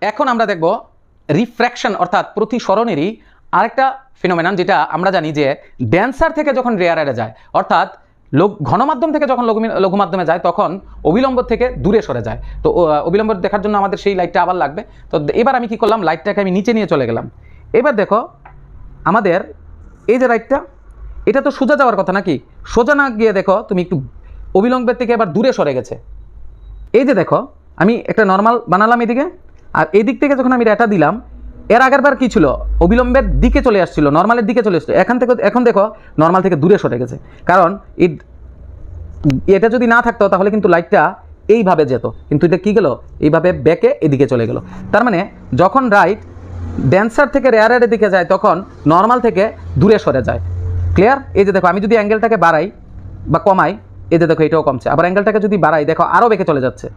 এখন আমরা দেখব রিফ্র্যাকশন অর্থাৎ প্রতিসরণেরই আরেকটা ফিনোমেনন, যেটা আমরা জানি যে ডেন্সার থেকে যখন রেয়ারে যায় অর্থাৎ ঘনমাধ্যম থেকে যখন লঘু মাধ্যমে যায় তখন অবিলম্ব থেকে দূরে সরে যায়। তো অবিলম্ব দেখার জন্য আমাদের সেই লাইটটা আবার লাগবে। তো এবার আমি কি করলাম, লাইটটাকে আমি নিচে নিয়ে চলে গেলাম। এবার দেখো আমাদের এই যে লাইটটা, এটা তো সোজা যাওয়ার কথা নাকি, সোজা না গিয়ে দেখো তুমি একটু অবিলম্বের থেকে এবার দূরে সরে গেছে। এই যে দেখো আমি একটা নর্মাল বানালাম এদিকে, আর এই দিক থেকে যখন আমি এটা দিলাম, এর আগের বার কী ছিল, অবিলম্বের দিকে চলে আসছিল, নর্মালের দিকে চলে আসছিল, এখন দেখো নর্মাল থেকে দূরে সরে গেছে। কারণ এটা যদি না থাকতো তাহলে কিন্তু লাইটটা এইভাবে যেত, কিন্তু এটা কী গেল, এইভাবে ব্যাকে এদিকে চলে গেল। তার মানে যখন রাইট ডেন্সার থেকে রেয়ারের দিকে যায় তখন নর্মাল থেকে দূরে সরে যায়। ক্লিয়ার? এই যে দেখো আমি যদি অ্যাঙ্গেলটাকে বাড়াই বা কমাই, এই যে দেখো এটাও কমছে, আবার অ্যাঙ্গেলটাকে যদি বাড়াই দেখো আরও বেঁকে চলে যাচ্ছে।